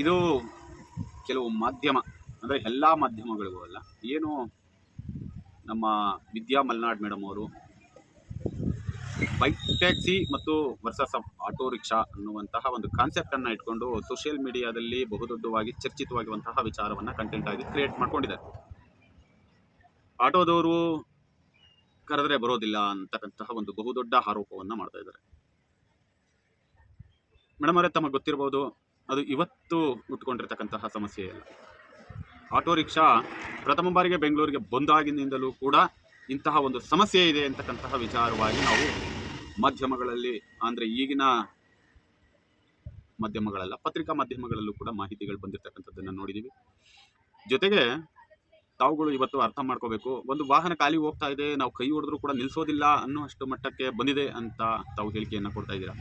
ಇದು ಕೆಲವು ಮಾಧ್ಯಮ ಅಂದರೆ ಎಲ್ಲ ಮಾಧ್ಯಮಗಳಿಗೂ ಅಲ್ಲ, ಏನು ನಮ್ಮ ವಿದ್ಯಾ ಮಲ್ನಾಡ್ ಮೇಡಮ್ ಅವರು ಬೈಕ್ ಟ್ಯಾಕ್ಸಿ ಮತ್ತು ವರ್ಸಸ್ ಆಟೋ ರಿಕ್ಷಾ ಅನ್ನುವಂತಹ ಒಂದು ಕಾನ್ಸೆಪ್ಟನ್ನು ಇಟ್ಕೊಂಡು ಸೋಷಿಯಲ್ ಮೀಡಿಯಾದಲ್ಲಿ ಬಹುದೊಡ್ಡವಾಗಿ ಚರ್ಚಿತವಾಗಿರುವಂತಹ ವಿಚಾರವನ್ನು ಕಂಟೆಂಟ್ ಆಗಿ ಕ್ರಿಯೇಟ್ ಮಾಡ್ಕೊಂಡಿದ್ದಾರೆ. ಆಟೋದವರು ಕರೆದ್ರೆ ಬರೋದಿಲ್ಲ ಅಂತಕ್ಕಂತಹ ಒಂದು ಬಹುದೊಡ್ಡ ಆರೋಪವನ್ನು ಮಾಡ್ತಾ ಇದ್ದಾರೆ. ಮೇಡಮ್ ಅವರೇ, ತಮಗೆ ಗೊತ್ತಿರಬಹುದು, ಅದು ಇವತ್ತು ಹುಟ್ಕೊಂಡಿರ್ತಕ್ಕಂತಹ ಸಮಸ್ಯೆ ಅಲ್ಲ. ಆಟೋ ರಿಕ್ಷಾ ಪ್ರಥಮ ಬಾರಿಗೆ ಬೆಂಗಳೂರಿಗೆ ಬಂದಾಗಿನಿಂದಲೂ ಕೂಡ ಇಂತಹ ಒಂದು ಸಮಸ್ಯೆ ಇದೆ ಅಂತಕ್ಕಂತಹ ವಿಚಾರವಾಗಿ ನಾವು ಮಾಧ್ಯಮಗಳಲ್ಲಿ, ಅಂದರೆ ಈಗಿನ ಮಾಧ್ಯಮಗಳಲ್ಲ, ಪತ್ರಿಕಾ ಮಾಧ್ಯಮಗಳಲ್ಲೂ ಕೂಡ ಮಾಹಿತಿಗಳು ಬಂದಿರತಕ್ಕಂಥದ್ದನ್ನು ನೋಡಿದ್ದೀವಿ. ಜೊತೆಗೆ ತಾವುಗಳು ಇವತ್ತು ಅರ್ಥ ಮಾಡ್ಕೋಬೇಕು, ಒಂದು ವಾಹನ ಖಾಲಿ ಹೋಗ್ತಾ ಇದೆ, ನಾವು ಕೈ ಹೊಡೆದ್ರೂ ಕೂಡ ನಿಲ್ಲಿಸೋದಿಲ್ಲ ಅನ್ನುವಷ್ಟು ಮಟ್ಟಕ್ಕೆ ಬಂದಿದೆ ಅಂತ ತಾವು ಹೇಳಿಕೆಯನ್ನು ಕೊಡ್ತಾ ಇದ್ದೀರಾ.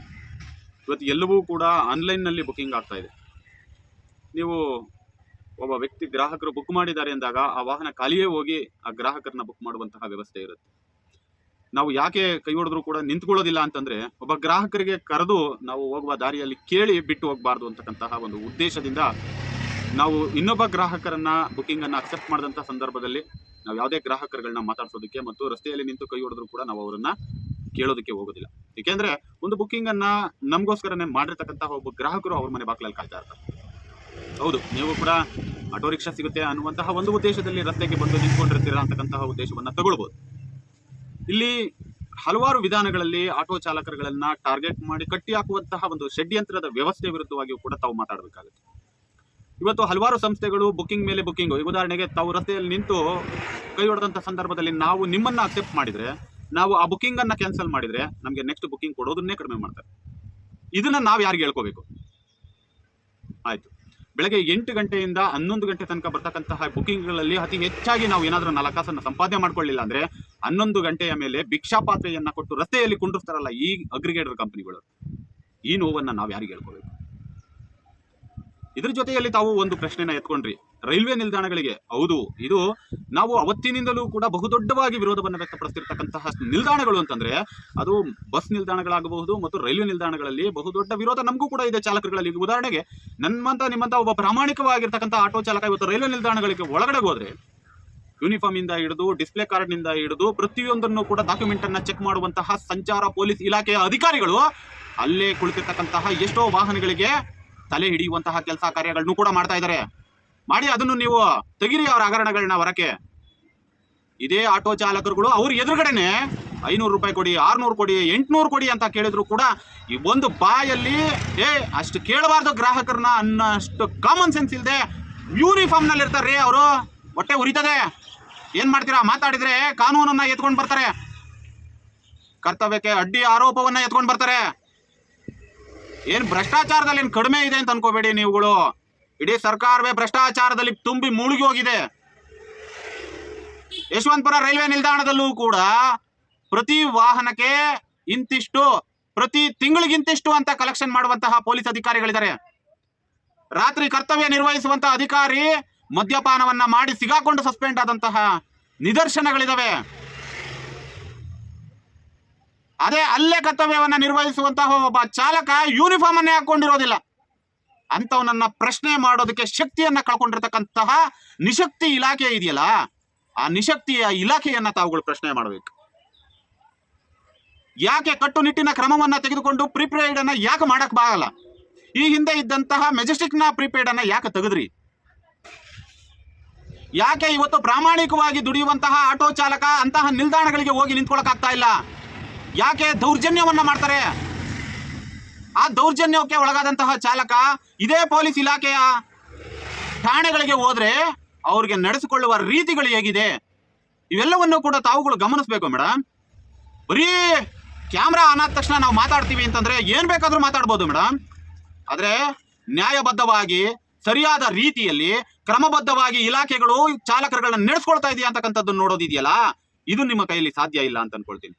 ಇವತ್ತು ಎಲ್ಲವೂ ಕೂಡ ಆನ್ಲೈನ್ನಲ್ಲಿ ಬುಕ್ಕಿಂಗ್ ಆಗ್ತಾ ಇದೆ. ನೀವು ಒಬ್ಬ ವ್ಯಕ್ತಿ ಗ್ರಾಹಕರು ಬುಕ್ ಮಾಡಿದ್ದಾರೆ ಅಂದಾಗ ಆ ವಾಹನ ಖಾಲಿಯೇ ಹೋಗಿ ಆ ಗ್ರಾಹಕರನ್ನ ಬುಕ್ ಮಾಡುವಂತಹ ವ್ಯವಸ್ಥೆ ಇರುತ್ತೆ. ನಾವು ಯಾಕೆ ಕೈ ಹೊಡೆದ್ರೂ ಕೂಡ ನಿಂತ್ಕೊಳ್ಳೋದಿಲ್ಲ ಅಂತಂದ್ರೆ, ಒಬ್ಬ ಗ್ರಾಹಕರಿಗೆ ಕರೆದು ನಾವು ಹೋಗುವ ದಾರಿಯಲ್ಲಿ ಕೇಳಿ ಬಿಟ್ಟು ಹೋಗಬಾರ್ದು ಅಂತಕ್ಕಂತಹ ಒಂದು ಉದ್ದೇಶದಿಂದ ನಾವು ಇನ್ನೊಬ್ಬ ಗ್ರಾಹಕರನ್ನ ಬುಕ್ಕಿಂಗ್ ಅನ್ನ ಅಕ್ಸೆಪ್ಟ್ ಮಾಡಿದಂತಹ ಸಂದರ್ಭದಲ್ಲಿ ನಾವು ಯಾವುದೇ ಗ್ರಾಹಕರುಗಳನ್ನ ಮಾತಾಡ್ಸೋದಕ್ಕೆ ಮತ್ತು ರಸ್ತೆಯಲ್ಲಿ ನಿಂತು ಕೈ ಹೊಡೆದ್ರೂ ಕೂಡ ನಾವು ಅವರನ್ನ ಕೇಳೋದಕ್ಕೆ ಹೋಗೋದಿಲ್ಲ. ಏಕೆಂದ್ರೆ ಒಂದು ಬುಕ್ಕಿಂಗ್ ಅನ್ನ ನಮಗೋಸ್ಕರನೇ ಮಾಡಿರ್ತಕ್ಕಂತಹ ಒಬ್ಬ ಗ್ರಾಹಕರು ಅವ್ರ ಮನೆ ಬಾಗಿಲಲ್ಲಿ ಕಾಯ್ತಾ ಇರ್ತಾರೆ. ಹೌದು, ನೀವು ಕೂಡ ಆಟೋ ರಿಕ್ಷಾ ಸಿಗುತ್ತೆ ಅನ್ನುವಂತಹ ಒಂದು ಉದ್ದೇಶದಲ್ಲಿ ರಸ್ತೆಗೆ ಬಂದು ನಿಂತ್ಕೊಂಡಿರ್ತೀರಾ ಅಂತಕ್ಕಂತಹ ಉದ್ದೇಶವನ್ನ ತಗೊಳ್ಬಹುದು. ಇಲ್ಲಿ ಹಲವಾರು ವಿಧಾನಗಳಲ್ಲಿ ಆಟೋ ಚಾಲಕರುಗಳನ್ನ ಟಾರ್ಗೆಟ್ ಮಾಡಿ ಕಟ್ಟಿ ಹಾಕುವಂತಹ ಒಂದು ಷಡ್ಯಂತ್ರದ ವ್ಯವಸ್ಥೆ ವಿರುದ್ಧವಾಗಿಯೂ ಕೂಡ ತಾವು ಮಾತಾಡಬೇಕಾಗುತ್ತೆ. ಇವತ್ತು ಹಲವಾರು ಸಂಸ್ಥೆಗಳು ಬುಕ್ಕಿಂಗ್ ಮೇಲೆ ಬುಕ್ಕಿಂಗ್, ಉದಾಹರಣೆಗೆ ತಾವು ರಸ್ತೆಯಲ್ಲಿ ನಿಂತು ಕೈ ಹೊಡೆದಂತ ಸಂದರ್ಭದಲ್ಲಿ ನಾವು ನಿಮ್ಮನ್ನ ಅಕ್ಸೆಪ್ಟ್ ಮಾಡಿದ್ರೆ, ನಾವು ಆ ಬುಕ್ಕಿಂಗ್ ಅನ್ನ ಕ್ಯಾನ್ಸಲ್ ಮಾಡಿದ್ರೆ ನಮಗೆ ನೆಕ್ಸ್ಟ್ ಬುಕ್ಕಿಂಗ್ ಕೊಡೋದನ್ನೇ ಕಡಿಮೆ ಮಾಡ್ತಾರೆ. ಇದನ್ನ ನಾವು ಯಾರಿಗೆ ಹೇಳ್ಕೋಬೇಕು? ಆಯ್ತು, ಬೆಳಗ್ಗೆ 8 ಗಂಟೆಯಿಂದ 11 ಗಂಟೆ ತನಕ ಬರ್ತಕ್ಕಂತಹ ಬುಕ್ಕಿಂಗ್ಗಳಲ್ಲಿ ಅತಿ ಹೆಚ್ಚಾಗಿ ನಾವು ಏನಾದರೂ 4 ಕಾಸನ್ನು ಸಂಪಾದನೆ ಮಾಡ್ಕೊಳ್ಳಿಲ್ಲ ಅಂದ್ರೆ 11 ಗಂಟೆಯ ಮೇಲೆ ಭಿಕ್ಷಾ ಪಾತ್ರೆಯನ್ನ ಕೊಟ್ಟು ರಸ್ತೆಯಲ್ಲಿ ಕುಂಡಿರ್ತಾರಲ್ಲ ಈ ಅಗ್ರಿಗೇಟರ್ ಕಂಪನಿಗಳು, ಈ ನೋವನ್ನ ನಾವು ಯಾರಿಗೆ ಹೇಳ್ಕೋಬೇಕು? ಇದ್ರ ಜೊತೆಯಲ್ಲಿ ತಾವು ಒಂದು ಪ್ರಶ್ನೆನ ಎತ್ಕೊಂಡ್ರಿ, ರೈಲ್ವೆ ನಿಲ್ದಾಣಗಳಿಗೆ. ಹೌದು, ಇದು ನಾವು ಅವತ್ತಿನಿಂದಲೂ ಕೂಡ ಬಹುದೊಡ್ಡವಾಗಿ ವಿರೋಧವನ್ನು ವ್ಯಕ್ತಪಡಿಸ್ತಿರ್ತಕ್ಕಂತಹ ನಿಲ್ದಾಣಗಳು ಅಂತಂದ್ರೆ ಅದು ಬಸ್ ನಿಲ್ದಾಣಗಳಾಗಬಹುದು ಮತ್ತು ರೈಲ್ವೆ ನಿಲ್ದಾಣಗಳಲ್ಲಿ ಬಹುದೊಡ್ಡ ವಿರೋಧ ನಮಗೂ ಕೂಡ ಇದೆ ಚಾಲಕರುಗಳಲ್ಲಿ. ಉದಾಹರಣೆಗೆ ನಿಮ್ಮಂತ ಒಬ್ಬ ಪ್ರಾಮಾಣಿಕವಾಗಿರ್ತಕ್ಕಂಥ ಆಟೋ ಚಾಲಕ ಇವತ್ತು ರೈಲ್ವೆ ನಿಲ್ದಾಣಗಳಿಗೆ ಒಳಗಡೆ ಹೋದ್ರೆ ಯೂನಿಫಾರ್ಮ್ ಇಂದ ಹಿಡಿದು ಡಿಸ್ಪ್ಲೇ ಕಾರ್ಡ್ ನಿಂದ ಹಿಡಿದು ಪ್ರತಿಯೊಂದನ್ನು ಕೂಡ ಡಾಕ್ಯುಮೆಂಟ್ ಅನ್ನ ಚೆಕ್ ಮಾಡುವಂತಹ ಸಂಚಾರ ಪೊಲೀಸ್ ಇಲಾಖೆಯ ಅಧಿಕಾರಿಗಳು ಅಲ್ಲೇ ಕುಳಿತಿರ್ತಕ್ಕಂತಹ ಎಷ್ಟೋ ವಾಹನಗಳಿಗೆ ತಲೆ ಹಿಡಿಯುವಂತಹ ಕೆಲಸ ಕಾರ್ಯಗಳನ್ನು ಕೂಡ ಮಾಡ್ತಾ ಇದ್ದಾರೆ. ಮಾಡಿ ಅದನ್ನು ನೀವು ತೆಗಿರಿ ಅವರ ಹಗರಣಗಳನ್ನ ಹೊರಕ್ಕೆ. ಇದೇ ಆಟೋ ಚಾಲಕರುಗಳು ಅವ್ರ ಎದುರುಗಡೆನೆ 500 ರೂಪಾಯಿ ಕೊಡಿ, 600 ಕೊಡಿ, 800 ಕೊಡಿ ಅಂತ ಕೇಳಿದ್ರು ಕೂಡ ಈ ಒಂದು ಬಾಯಲ್ಲಿ ಅಷ್ಟು ಕೇಳಬಾರ್ದು ಗ್ರಾಹಕರನ್ನ ಅನ್ನಷ್ಟು ಕಾಮನ್ ಸೆನ್ಸ್ ಇಲ್ಲದೆ ಯೂನಿಫಾರ್ಮ್ ನಲ್ಲಿ ಇರ್ತಾರ್ರಿ ಅವರು. ಹೊಟ್ಟೆ ಉರಿತದೆ. ಏನ್ ಮಾಡ್ತೀರಾ? ಮಾತಾಡಿದ್ರೆ ಕಾನೂನನ್ನ ಎತ್ಕೊಂಡು ಬರ್ತಾರೆ, ಕರ್ತವ್ಯಕ್ಕೆ ಅಡ್ಡಿ ಆರೋಪವನ್ನ ಎತ್ಕೊಂಡು ಬರ್ತಾರೆ. ಏನ್ ಭ್ರಷ್ಟಾಚಾರದಲ್ಲಿ ಏನ್ ಕಡಿಮೆ ಇದೆ ಅಂತ ಅನ್ಕೋಬೇಡಿ ನೀವುಗಳು. ಇಡೀ ಸರ್ಕಾರವೇ ಭ್ರಷ್ಟಾಚಾರದಲ್ಲಿ ತುಂಬಿ ಮುಳುಗಿ ಹೋಗಿದೆ. ಯಶವಂತಪುರ ರೈಲ್ವೆ ನಿಲ್ದಾಣದಲ್ಲೂ ಕೂಡ ಪ್ರತಿ ವಾಹನಕ್ಕೆ ಇಂತಿಷ್ಟು, ಪ್ರತಿ ತಿಂಗಳಿಗಿಂತಿಷ್ಟು ಅಂತ ಕಲೆಕ್ಷನ್ ಮಾಡುವಂತಹ ಪೊಲೀಸ್ ಅಧಿಕಾರಿಗಳಿದ್ದಾರೆ. ರಾತ್ರಿ ಕರ್ತವ್ಯ ನಿರ್ವಹಿಸುವಂತಹ ಅಧಿಕಾರಿ ಮದ್ಯಪಾನವನ್ನ ಮಾಡಿ ಸಿಗಾಕೊಂಡು ಸಸ್ಪೆಂಡ್ ಆದಂತಹ ನಿದರ್ಶನಗಳಿದಾವೆ. ಅದೇ ಅಲ್ಲೇ ಕರ್ತವ್ಯವನ್ನ ನಿರ್ವಹಿಸುವಂತಹ ಒಬ್ಬ ಚಾಲಕ ಯೂನಿಫಾರ್ಮ್ ಅನ್ನೇ ಹಾಕೊಂಡಿರೋದಿಲ್ಲ. ಅಂತವನನ್ನ ಪ್ರಶ್ನೆ ಮಾಡೋದಕ್ಕೆ ಶಕ್ತಿಯನ್ನ ಕಳ್ಕೊಂಡಿರ್ತಕ್ಕಂತಹ ನಿಶಕ್ತಿ ಇಲಾಖೆ ಇದೆಯಲ್ಲ, ಆ ನಿಶಕ್ತಿಯ ಇಲಾಖೆಯನ್ನ ತಾವುಗಳು ಪ್ರಶ್ನೆ ಮಾಡಬೇಕು. ಯಾಕೆ ಕಟ್ಟುನಿಟ್ಟಿನ ಕ್ರಮವನ್ನ ತೆಗೆದುಕೊಂಡು ಪ್ರಿಪೇಯ್ಡ್ ಅನ್ನ ಯಾಕೆ ಮಾಡಕ್ ಬಾಗಲ್ಲ? ಈ ಹಿಂದೆ ಇದ್ದಂತಹ ಮೆಜೆಸ್ಟಿಕ್ ನ ಪ್ರಿಪೇಯ್ಡ್ ಅನ್ನ ಯಾಕೆ ತೆಗೆದ್ರಿ? ಯಾಕೆ ಇವತ್ತು ಪ್ರಾಮಾಣಿಕವಾಗಿ ದುಡಿಯುವಂತಹ ಆಟೋ ಚಾಲಕ ಅಂತಹ ನಿಲ್ದಾಣಗಳಿಗೆ ಹೋಗಿ ನಿಂತ್ಕೊಳಕ್ ಆಗ್ತಾ ಇಲ್ಲ? ಯಾಕೆ ದೌರ್ಜನ್ಯವನ್ನ ಮಾಡ್ತಾರೆ? ಆ ದೌರ್ಜನ್ಯಕ್ಕೆ ಒಳಗಾದಂತಹ ಚಾಲಕ ಇದೇ ಪೊಲೀಸ್ ಇಲಾಖೆಯ ಠಾಣೆಗಳಿಗೆ ಹೋದ್ರೆ ಅವ್ರಿಗೆ ನಡೆಸಿಕೊಳ್ಳುವ ರೀತಿಗಳು ಹೇಗಿದೆ, ಇವೆಲ್ಲವನ್ನು ಕೂಡ ತಾವುಗಳು ಗಮನಿಸಬೇಕು ಮೇಡಮ್. ಬರೀ ಕ್ಯಾಮ್ರಾ ಆನ್ ಆದ ತಕ್ಷಣ ನಾವು ಮಾತಾಡ್ತೀವಿ ಅಂತಂದ್ರೆ ಏನ್ ಬೇಕಾದ್ರೂ ಮಾತಾಡ್ಬೋದು ಮೇಡಮ್. ಆದ್ರೆ ನ್ಯಾಯಬದ್ಧವಾಗಿ ಸರಿಯಾದ ರೀತಿಯಲ್ಲಿ ಕ್ರಮಬದ್ಧವಾಗಿ ಇಲಾಖೆಗಳು ಚಾಲಕರುಗಳನ್ನ ನಡೆಸ್ಕೊಳ್ತಾ ಇದೆಯಾ ಅಂತಕ್ಕಂಥದ್ದು ನೋಡೋದಿದೆಯಲ್ಲ, ಇದು ನಿಮ್ಮ ಕೈಯಲ್ಲಿ ಸಾಧ್ಯ ಇಲ್ಲ ಅಂತ ಅನ್ಕೊಳ್ತೀನಿ.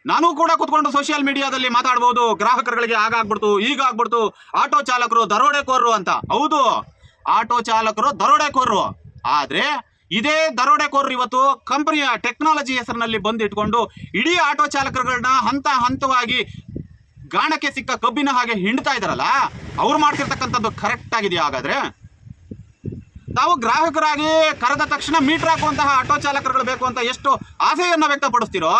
ನಾನು ಕೂಡ ಕುತ್ಕೊಂಡು ಸೋಷಿಯಲ್ ಮೀಡಿಯಾದಲ್ಲಿ ಮಾತಾಡ್ಬೋದು, ಗ್ರಾಹಕರುಗಳಿಗೆ ಆಗಾಗ್ಬಿಡ್ತು, ಈಗಾಗ್ಬಿಡ್ತು, ಆಟೋ ಚಾಲಕರು ದರೋಡೆಕೋರರು ಅಂತ. ಹೌದು, ಆಟೋ ಚಾಲಕರು ದರೋಡೆಕೋರರು. ಆದ್ರೆ ಇದೇ ದರೋಡೆಕೋರರು ಇವತ್ತು ಕಂಪನಿಯ ಟೆಕ್ನಾಲಜಿ ಹೆಸರಿನಲ್ಲಿ ಬಂದು ಇಟ್ಕೊಂಡು ಇಡೀ ಆಟೋ ಚಾಲಕರುಗಳನ್ನ ಹಂತ ಹಂತವಾಗಿ ಗಾಣಕ್ಕೆ ಸಿಕ್ಕ ಕಬ್ಬಿನ ಹಾಗೆ ಹಿಂಡ್ತಾ ಇದಾರಲ್ಲ, ಅವ್ರು ಮಾಡ್ತಿರ್ತಕ್ಕಂಥದ್ದು ಕರೆಕ್ಟ್ ಆಗಿದೆಯಾ? ಹಾಗಾದ್ರೆ ತಾವು ಗ್ರಾಹಕರಾಗಿ ಕರೆದ ತಕ್ಷಣ ಮೀಟರ್ ಹಾಕುವಂತಹ ಆಟೋ ಚಾಲಕರುಗಳು ಬೇಕು ಅಂತ ಎಷ್ಟು ಆಸೆಯನ್ನ ವ್ಯಕ್ತಪಡಿಸ್ತಿರೋ,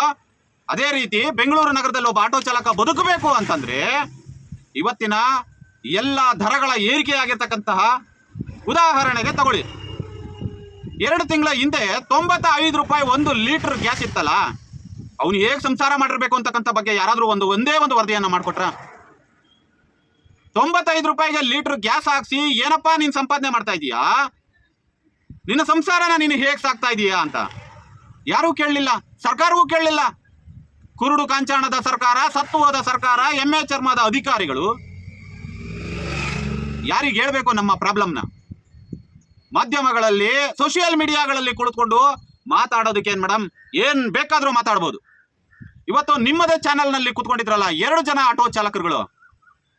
ಅದೇ ರೀತಿ ಬೆಂಗಳೂರು ನಗರದಲ್ಲಿ ಒಬ್ಬ ಆಟೋ ಚಾಲಕ ಬದುಕಬೇಕು ಅಂತಂದ್ರೆ ಇವತ್ತಿನ ಎಲ್ಲ ದರಗಳ ಏರಿಕೆಯಾಗಿರ್ತಕ್ಕಂತಹ ಉದಾಹರಣೆಗೆ ತಗೊಳ್ಳಿ. 2 ತಿಂಗಳ ಹಿಂದೆ 95 ರೂಪಾಯಿ 1 ಲೀಟರ್ ಗ್ಯಾಸ್ ಇತ್ತಲ್ಲ, ಅವನು ಹೇಗೆ ಸಂಸಾರ ಮಾಡಿರ್ಬೇಕು ಅಂತಕ್ಕಂಥ ಬಗ್ಗೆ ಯಾರಾದ್ರೂ ಒಂದೇ ಒಂದು ವರದಿಯನ್ನ ಮಾಡಿಕೊಟ್ರ? 95 ರೂಪಾಯಿಗೆ ಲೀಟರ್ ಗ್ಯಾಸ್ ಹಾಕ್ಸಿ ಏನಪ್ಪಾ ನೀನ್ ಸಂಪಾದನೆ ಮಾಡ್ತಾ ಇದೀಯಾ, ನಿನ್ನ ಸಂಸಾರನ ನೀನು ಹೇಗೆ ಸಾಕ್ತಾ ಇದೀಯಾ ಅಂತ ಯಾರೂ ಕೇಳಲಿಲ್ಲ, ಸರ್ಕಾರವೂ ಕೇಳಲಿಲ್ಲ. ಕುರುಡು ಕಾಂಚಾಣದ ಸರ್ಕಾರ, ಸತ್ತು ಹೋದ ಸರ್ಕಾರ, ಎಮ್ಮೆ ಚರ್ಮದ ಅಧಿಕಾರಿಗಳು ಯಾರಿಗೆ ಹೇಳ್ಬೇಕು ನಮ್ಮ ಪ್ರಾಬ್ಲಮ್ನ? ಮಾಧ್ಯಮಗಳಲ್ಲಿ, ಸೋಷಿಯಲ್ ಮೀಡಿಯಾಗಳಲ್ಲಿ ಕುಳಿತುಕೊಂಡು ಮಾತಾಡೋದಕ್ಕೆ ಏನ್ ಮೇಡಮ್, ಏನ್ ಬೇಕಾದ್ರೂ ಮಾತಾಡ್ಬೋದು. ಇವತ್ತು ನಿಮ್ಮದೇ ಚಾನೆಲ್ನಲ್ಲಿ ಕೂತ್ಕೊಂಡಿದ್ರಲ್ಲ 2 ಜನ ಆಟೋ ಚಾಲಕರುಗಳು,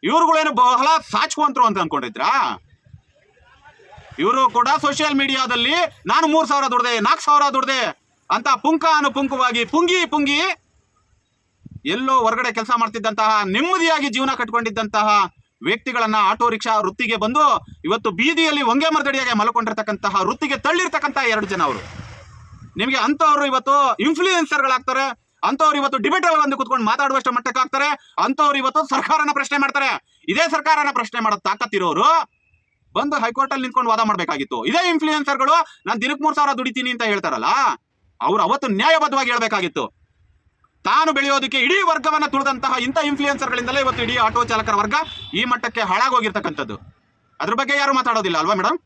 ಇವ್ರುಗಳೇನು ಬಹಳ ಸಾಚ್ಕೊಂತರು ಅಂತ ಅನ್ಕೊಂಡಿದ್ರಾ? ಇವರು ಕೂಡ ಸೋಷಿಯಲ್ ಮೀಡಿಯಾದಲ್ಲಿ ನಾನು 3,000 ದುಡ್ದೆ, 4,000 ದುಡ್ದೆ ಅಂತ ಪುಂಖಾನುಪುಂಖವಾಗಿ ಪುಂಗಿ ಎಲ್ಲೋ ಹೊರಗಡೆ ಕೆಲಸ ಮಾಡ್ತಿದ್ದಂತಹ, ನೆಮ್ಮದಿಯಾಗಿ ಜೀವನ ಕಟ್ಕೊಂಡಿದ್ದಂತಹ ವ್ಯಕ್ತಿಗಳನ್ನ ಆಟೋ ರಿಕ್ಷಾ ವೃತ್ತಿಗೆ ಬಂದು ಇವತ್ತು ಬೀದಿಯಲ್ಲಿ ಹೊಂಗೆ ಮರದಡಿಯಾಗಿ ಮಲ್ಕೊಂಡಿರ್ತಕ್ಕಂತಹ ವೃತ್ತಿಗೆ ತಳ್ಳಿರ್ತಕ್ಕಂತಹ 2 ಜನ ಅವರು. ನಿಮಗೆ ಅಂತವ್ರು ಇವತ್ತು ಇನ್ಫ್ಲೂಯೆನ್ಸರ್ಗಳಾಗ್ತಾರೆ, ಅಂತವ್ರು ಇವತ್ತು ಡಿಬೇಟ್ ಅಲ್ಲಿ ಬಂದು ಕುತ್ಕೊಂಡು ಮಾತಾಡುವಷ್ಟು ಮಟ್ಟಕ್ಕೆ ಆಗ್ತಾರೆ, ಅಂತವ್ರು ಇವತ್ತು ಸರ್ಕಾರನ ಪ್ರಶ್ನೆ ಮಾಡ್ತಾರೆ. ಇದೇ ಸರ್ಕಾರನ ಪ್ರಶ್ನೆ ಮಾಡೋ ತಾಕತ್ತಿರೋರು ಬಂದು ಹೈಕೋರ್ಟ್ ಅಲ್ಲಿ ನಿಂತ್ಕೊಂಡು ವಾದ ಮಾಡ್ಬೇಕಾಗಿತ್ತು. ಇದೇ ಇನ್ಫ್ಲೂಯೆನ್ಸರ್ಗಳು ನಾನು ದಿನಕ್ಕೆ 3,000 ದುಡಿತೀನಿ ಅಂತ ಹೇಳ್ತಾರಲ್ಲ, ಅವ್ರು ಅವತ್ತು ನ್ಯಾಯಬದ್ಧವಾಗಿ ಹೇಳ್ಬೇಕಾಗಿತ್ತು. ತಾನು ಬೆಳೆಯೋದಕ್ಕೆ ಇಡೀ ವರ್ಗವನ್ನ ತುಳಿದಂತಹ ಇಂಥ ಇನ್ಫ್ಲೂಯೆನ್ಸರ್ಗಳಿಂದಲೇ ಇವತ್ತು ಇಡೀ ಆಟೋ ಚಾಲಕರ ವರ್ಗ ಈ ಮಟ್ಟಕ್ಕೆ ಹಾಳಾಗೋಗಿರ್ತಕ್ಕಂಥದ್ದು. ಅದ್ರ ಬಗ್ಗೆ ಯಾರು ಮಾತಾಡೋದಿಲ್ಲ ಅಲ್ವಾ ಮೇಡಮ್?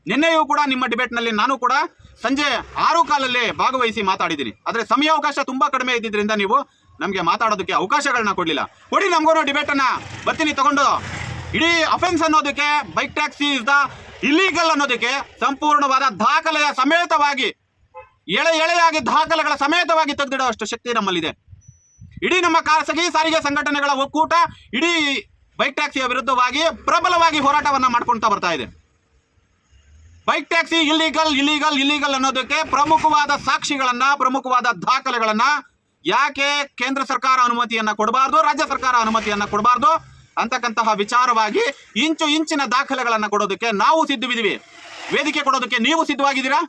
ನಿನ್ನೆಯೂ ಕೂಡ ನಿಮ್ಮ ಡಿಬೇಟ್ನಲ್ಲಿ ನಾನು ಕೂಡ ಸಂಜೆ 6:15 ಭಾಗವಹಿಸಿ ಮಾತಾಡಿದ್ದೀನಿ. ಆದರೆ ಸಮಯಾವಕಾಶ ತುಂಬಾ ಕಡಿಮೆ ಇದ್ದಿದ್ದರಿಂದ ನೀವು ನಮಗೆ ಮಾತಾಡೋದಕ್ಕೆ ಅವಕಾಶಗಳನ್ನ ಕೊಡಲಿಲ್ಲ. ಕೊಡಿ ನಮಗೂ ಡಿಬೇಟನ್ನ ಬರ್ತೀನಿ ತಗೊಂಡು. ಇಡೀ ಅಫೆನ್ಸ್ ಅನ್ನೋದಕ್ಕೆ, bike taxi is the illegal ಅನ್ನೋದಕ್ಕೆ ಸಂಪೂರ್ಣವಾದ ದಾಖಲೆಯ ಸಮೇತವಾಗಿ, ಎಳೆಯಾಗಿ ದಾಖಲೆಗಳ ಸಮೇತವಾಗಿ ತೆಗೆದಿಡೋ ಅಷ್ಟು ಶಕ್ತಿ ನಮ್ಮಲ್ಲಿದೆ. ಇಡೀ ನಮ್ಮ ಖಾಸಗಿ ಸಾರಿಗೆ ಸಂಘಟನೆಗಳ ಒಕ್ಕೂಟ ಇಡೀ ಬೈಕ್ ಟ್ಯಾಕ್ಸಿಯ ವಿರುದ್ಧವಾಗಿ ಪ್ರಬಲವಾಗಿ ಹೋರಾಟವನ್ನ ಮಾಡ್ಕೊಳ್ತಾ ಬರ್ತಾ ಇದೆ. ಬೈಕ್ ಟ್ಯಾಕ್ಸಿ ಇಲ್ಲೀಗಲ್ ಅನ್ನೋದಕ್ಕೆ ಪ್ರಮುಖವಾದ ಸಾಕ್ಷಿಗಳನ್ನ, ಪ್ರಮುಖವಾದ ದಾಖಲೆಗಳನ್ನ ಯಾಕೆ ಕೇಂದ್ರ ಸರ್ಕಾರ ಅನುಮತಿಯನ್ನ ಕೊಡಬಾರ್ದು, ರಾಜ್ಯ ಸರ್ಕಾರ ಅನುಮತಿಯನ್ನ ಕೊಡಬಾರ್ದು ಅಂತಕ್ಕಂತಹ ವಿಚಾರವಾಗಿ ಇಂಚಿನ ದಾಖಲೆಗಳನ್ನ ಕೊಡೋದಕ್ಕೆ ನಾವು ಸಿದ್ಧವಿದ್ದೀವಿ. ವೇದಿಕೆ ಕೊಡೋದಕ್ಕೆ ನೀವು ಸಿದ್ಧವಾಗಿದ್ದೀರಾ?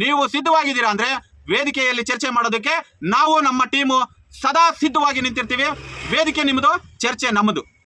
ನೀವು ಸಿದ್ಧವಾಗಿದ್ದೀರಾ ಅಂದ್ರೆ ವೇದಿಕೆಯಲ್ಲಿ ಚರ್ಚೆ ಮಾಡೋದಕ್ಕೆ ನಾವು, ನಮ್ಮ ಟೀಮು ಸದಾ ಸಿದ್ಧವಾಗಿ ನಿಂತಿರ್ತೀವಿ. ವೇದಿಕೆ ನಿಮ್ಮದು, ಚರ್ಚೆ ನಮ್ಮದು.